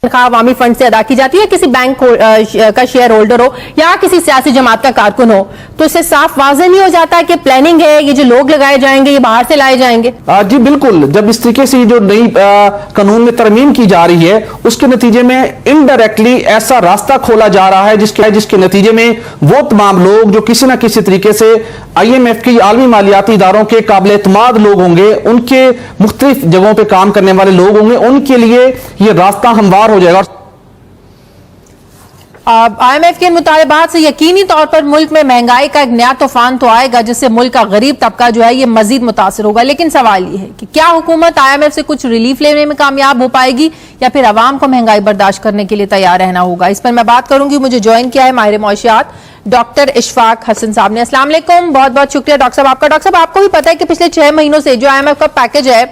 तनख्वाह अवामी फंड से अदा की जाती है, किसी बैंक का शेयर होल्डर हो या किसी सियासी जमात का कारकुन हो, तो इससे साफ वाज़ेह नहीं हो जाता कि प्लानिंग है, ये जो लोग लगाए जाएंगे ये बाहर से लाए जाएंगे? जी बिल्कुल, जब इस तरीके से जो नई कानून में तरमीम की जा रही है उसके नतीजे में इनडायरेक्टली ऐसा रास्ता खोला जा रहा है जिसके नतीजे में वो तमाम लोग जो किसी ना किसी तरीके से IMF की आलमी मालियाती इदारों के काबिल एतमाद लोग होंगे, उनके मुख्तलिफ जगहों पे काम करने वाले लोग होंगे, उनके लिए ये रास्ता हमवार हो जाएगा। IMF के मुतालबात से यकीनी तौर पर मुल्क में महंगाई का एक नया तूफान तो आएगा जिससे मुल्क का गरीब तबका जो है ये मजीद मुतासर होगा। लेकिन सवाल ये है कि क्या हुकूमत IMF से कुछ रिलीफ लेने में कामयाब हो पाएगी या फिर अवाम को महंगाई बर्दाश्त करने के लिए तैयार रहना होगा? इस पर मैं बात करूंगी। मुझे ज्वाइन किया है माहिर मौशियात डॉक्टर इशफाक हसन साहब ने। अस्सलाम वालेकुम, बहुत बहुत शुक्रिया डॉक्टर साहब आपका। डॉक्टर साहब, आपको भी पता है कि पिछले 6 महीनों से जो IMF का पैकेज है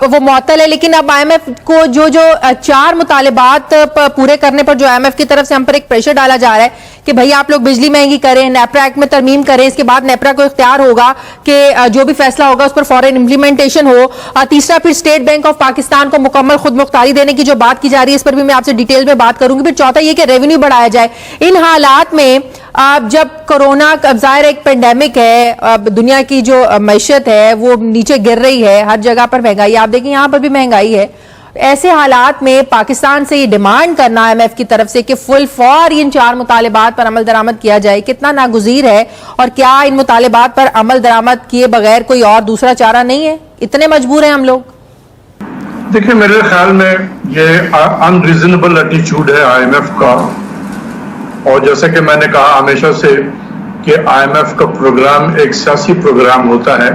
वो मुअत्तल है, लेकिन अब IMF को जो 4 मुतालिबात पूरे करने पर जो IMF की तरफ से हम पर एक प्रेशर डाला जा रहा है कि भाई आप लोग बिजली महंगी करें, नेपरा एक्ट में तरमीम करें, इसके बाद नेपरा को इख्तियार होगा कि जो भी फैसला होगा उस पर फौरन इंप्लीमेंटेशन हो। तीसरा, फिर स्टेट बैंक ऑफ पाकिस्तान को मुकम्मल खुद मुख्तारी देने की जो बात की जा रही है इस पर भी मैं आपसे डिटेल में बात करूंगी। फिर चौथा ये कि रेवेन्यू बढ़ाया जाए। इन हालात में जब कोरोना का ज़ाहिर एक पेंडेमिक है, अब दुनिया की जो मैशत है वो नीचे गिर रही है, हर जगह पर महंगाई, आप देखें यहाँ पर भी महंगाई है। ऐसे हालात में पाकिस्तान से ये डिमांड करना IMF की तरफ से कि फुल फौर इन 4 मुतालिबात पर अमल दरामद किया जाए, कितना नागुज़ीर है? और क्या इन मुतालिबात पर अमल दरामद किए बगैर कोई और दूसरा चारा नहीं है? इतने मजबूर हैं हम लोग? देखिए, मेरे ख्याल में ये अनरीजनेबल एटीट्यूड है IMF का। और जैसे कि मैंने कहा हमेशा से कि IMF का प्रोग्राम एक सियासी प्रोग्राम होता है।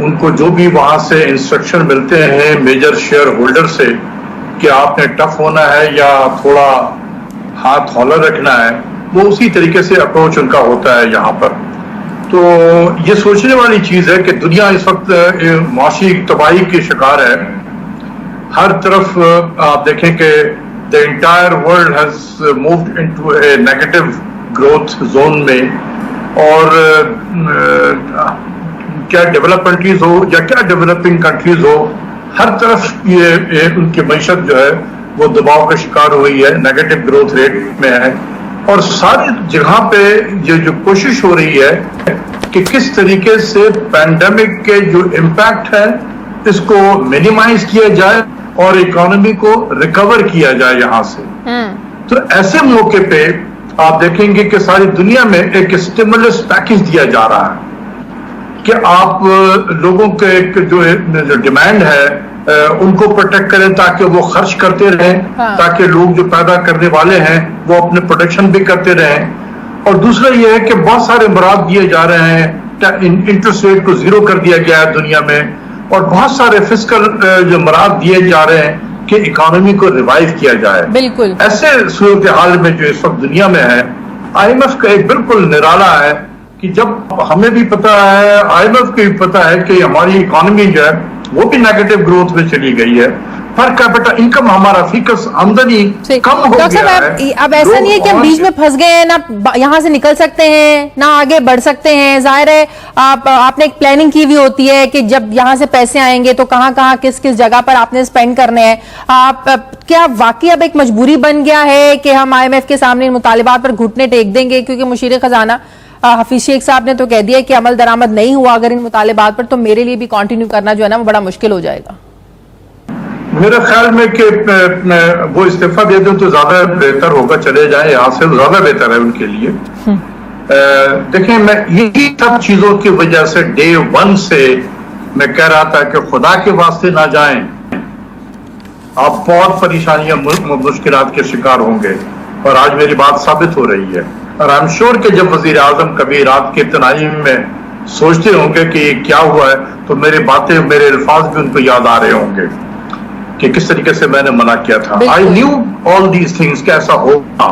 उनको जो भी वहां से इंस्ट्रक्शन मिलते हैं मेजर शेयर होल्डर से कि आपने टफ होना है या थोड़ा हाथ हौला रखना है, वो उसी तरीके से अप्रोच उनका होता है यहाँ पर। तो ये सोचने वाली चीज है कि दुनिया इस वक्त माशी तबाही की शिकार है। हर तरफ आप देखें कि the entire world has moved into a negative growth zone में, और क्या डेवलप कंट्रीज हो या क्या डेवलपिंग कंट्रीज हो, हर तरफ ये उनकी मईशत जो है वो दबाव का शिकार हुई है, नेगेटिव ग्रोथ रेट में है। और सारी जगह पे ये जो कोशिश हो रही है कि किस तरीके से पैंडेमिक के जो इम्पैक्ट है इसको मिनिमाइज किया जाए और इकोनॉमी को रिकवर किया जाए यहाँ से। तो ऐसे मौके पे आप देखेंगे कि सारी दुनिया में एक स्टिमुलस पैकेज दिया जा रहा है कि आप लोगों के जो डिमांड है उनको प्रोटेक्ट करें ताकि वो खर्च करते रहें, ताकि लोग जो पैदा करने वाले हैं वो अपने प्रोडक्शन भी करते रहें। और दूसरा ये है कि बहुत सारे मराद दिए जा रहे हैं, इंटरेस्ट रेट को 0 कर दिया गया है दुनिया में, और बहुत सारे फिस्कल जो मराद दिए जा रहे हैं कि इकोनॉमी को रिवाइव किया जाए। बिल्कुल ऐसे सूरत हाल में जो इस वक्त दुनिया में है, IMF का एक बिल्कुल निराला है कि जब हमें भी पता है, IMF को भी पता है कि हमारी इकोनॉमी जो है वो भी नेगेटिव ग्रोथ में चली गई है, पर कैपिटा इनकम हमारा फिक्स आमदनी कम हो गया है। अब ऐसा नहीं है कि हम बीच में फंस गए हैं, ना यहाँ से निकल सकते हैं ना आगे बढ़ सकते हैं। जाहिर है आपने एक प्लानिंग की हुई होती है कि जब यहाँ से पैसे आएंगे तो कहाँ कहाँ किस किस जगह पर आपने स्पेंड करने हैं। क्या वाकई अब एक मजबूरी बन गया है कि हम IMF के सामने इन मुतालिबात पर घुटने टेक देंगे? क्योंकि मुशीर खजाना हफीज शेख साहब ने तो कह दिया कि अमल दरामद नहीं हुआ अगर इन मुतालिबात पर, तो मेरे लिए भी कंटिन्यू करना जो है ना वो बड़ा मुश्किल हो जाएगा। मेरे ख्याल में कि वो इस्तीफा दे दें तो ज्यादा बेहतर होगा, चले जाए यहाँ से, ज्यादा बेहतर है उनके लिए। देखें, मैं यही सब चीजों की वजह से डे 1 से मैं कह रहा था कि खुदा के वास्ते ना जाएं, आप बहुत परेशानियां मुश्किलात के शिकार होंगे। और आज मेरी बात साबित हो रही है। और आई एम श्योर कि जब वजीर आजम कभी रात के तनाई में सोचते होंगे कि क्या हुआ है, तो मेरी बातें, मेरे अल्फाज भी उनको याद आ रहे होंगे कि किस तरीके से मैंने मना किया था। I knew all these things कि ऐसा होगा।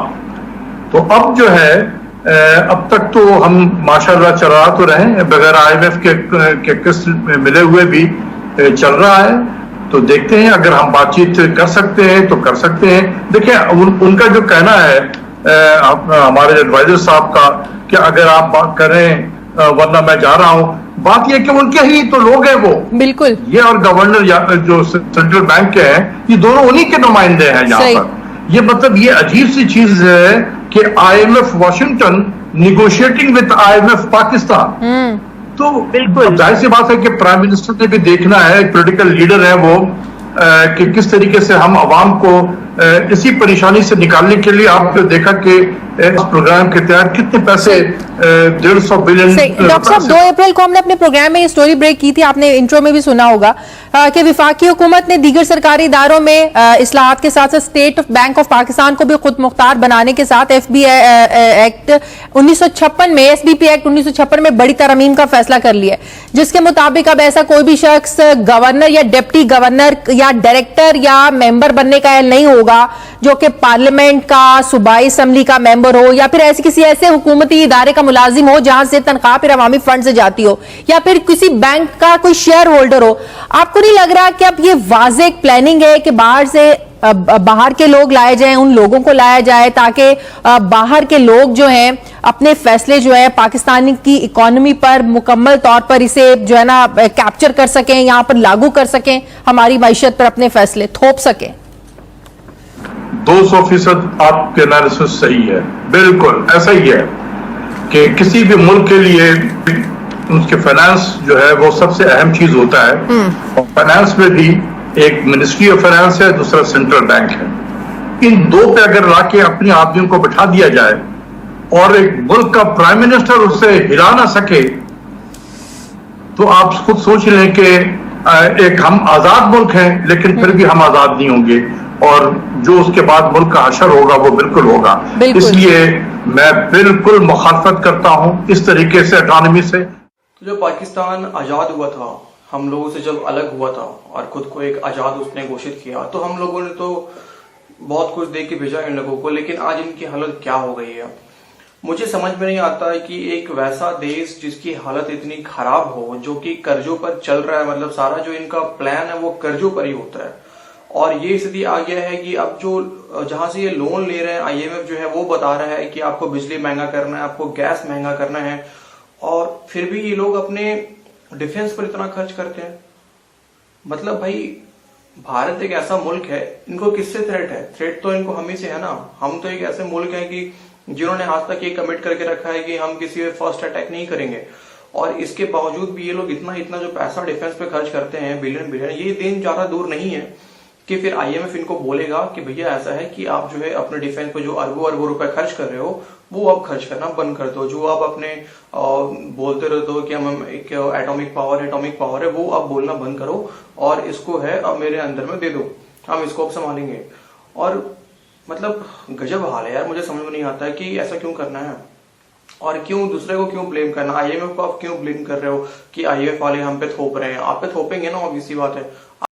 तो अब जो है अब तक तो हम माशाल्लाह चला तो रहे बगैर IMF के किस्त मिले हुए भी चल रहा है। तो देखते हैं, अगर हम बातचीत कर सकते हैं तो कर सकते हैं। देखिए, उनका जो कहना है हमारे एडवाइजर साहब का कि अगर आप बात करें वरना मैं जा रहा हूं, बात यह कि उनके ही तो लोग हैं वो, बिल्कुल ये और गवर्नर या जो सेंट्रल बैंक के हैं, ये दोनों उन्हीं के नुमाइंदे हैं यहाँ सही। पर। ये मतलब ये अजीब सी चीज है कि IMF Washington negotiating with IMF Pakistan. तो बिल्कुल जाहिर सी बात है कि प्राइम मिनिस्टर ने भी देखना है, एक पॉलिटिकल लीडर है वो, कि किस तरीके से हम अवाम को इसी परेशानी से निकालने के लिए आपने देखा कि इस प्रोग्राम के तहत कितने पैसे 150 बिलियन। डॉक्टर साहब 2 अप्रैल को हमने अपने प्रोग्राम में ये स्टोरी ब्रेक की थी, आपने इंट्रो में भी सुना होगा कि विफाकी हुकूमत ने दीगर सरकारी इदारों में इस्लाहात के साथ साथ स्टेट बैंक ऑफ पाकिस्तान को भी खुद मुख्तार बनाने के साथ FBI एक्ट 1956 में, SBP एक्ट 1956 में बड़ी तरमीम का फैसला कर लिया, जिसके मुताबिक अब ऐसा कोई भी शख्स गवर्नर या डिप्टी गवर्नर या डायरेक्टर या मेंबर बनने का नहीं होगा जो कि पार्लियामेंट का, सूबाई असम्बली का मेंबर हो, या फिर ऐसे किसी ऐसे हुकूमती इदारे का मुलाजिम हो जहां से तनख्वाह फिर अवामी फंड से जाती हो, या फिर किसी बैंक का कोई शेयर होल्डर हो। आपको नहीं लग रहा कि अब ये वाज़ेह एक प्लानिंग है कि बाहर के लोग लाए जाएं, उन लोगों को लाया जाए ताकि बाहर के लोग जो हैं अपने फैसले जो है पाकिस्तानी की इकोनॉमी पर मुकम्मल तौर पर इसे जो है ना कैप्चर कर सकें, यहां पर लागू कर सकें, हमारी मईशत पर अपने फैसले थोप सकें? 200% आपके एनालिसिस सही है, बिल्कुल ऐसा ही है कि किसी भी मुल्क के लिए उसके फाइनेंस जो है वो सबसे अहम चीज होता है, और फाइनेंस में भी एक मिनिस्ट्री ऑफ फाइनेंस है, दूसरा सेंट्रल बैंक है। इन दो पे अगर लाके अपने आदमियों को बिठा दिया जाए और एक मुल्क का प्राइम मिनिस्टर उससे हिला ना सके, तो आप खुद सोच लें कि एक हम आजाद मुल्क हैं लेकिन फिर भी हम आजाद नहीं होंगे, और जो उसके बाद मुल्क का हशर होगा वो बिल्कुल होगा। इसलिए मैं बिल्कुल मुखालफत करता हूं इस तरीके से इकॉनमी से। तो जब पाकिस्तान आज़ाद हुआ था, हम लोगों से जब अलग हुआ था और खुद को एक आज़ाद उसने घोषित किया, तो हम लोगों ने तो बहुत कुछ दे के भेजा इन लोगों को, लेकिन आज इनकी हालत क्या हो गई है मुझे समझ में नहीं आता है कि एक वैसा देश जिसकी हालत इतनी खराब हो, जो कि कर्जों पर चल रहा है, मतलब सारा जो इनका प्लान है वो कर्जों पर ही होता है, और ये स्थिति आ गया है कि अब जो जहां से ये लोन ले रहे हैं IMF जो है वो बता रहा है कि आपको बिजली महंगा करना है, आपको गैस महंगा करना है, और फिर भी ये लोग अपने डिफेंस पर इतना खर्च करते हैं। मतलब भाई भारत एक ऐसा मुल्क है, इनको किससे थ्रेट है? थ्रेट तो इनको हम ही से है ना। हम तो एक ऐसे मुल्क है कि जिन्होंने आज तक ये कमिट करके रखा है कि हम किसी पे फर्स्ट अटैक नहीं करेंगे, और इसके बावजूद भी ये लोग इतना जो पैसा डिफेंस पे खर्च करते हैं, बिलियन, ये दिन ज्यादा दूर नहीं है कि फिर IMF इनको बोलेगा कि भैया ऐसा है कि आप जो है अपने डिफेंस पे जो अरबों रुपए खर्च कर रहे हो वो अब खर्च करना बंद कर दो। जो आप अपने बोलते रहते हो कि हम एक एटॉमिक पावर है, वो अब बोलना बंद करो और इसको है अब मेरे अंदर में दे दो, हम इसको अब संभालेंगे। और मतलब गजब हाल है यार, मुझे समझ में नहीं आता है कि ऐसा क्यों करना है, और क्यों दूसरे को क्यों ब्लेम करना। IMF को आप क्यों ब्लेम कर रहे हो कि IMF वाले हम पे थोप रहे हैं? आप पे थोपेंगे ना, ऑब्वियस सी बात है।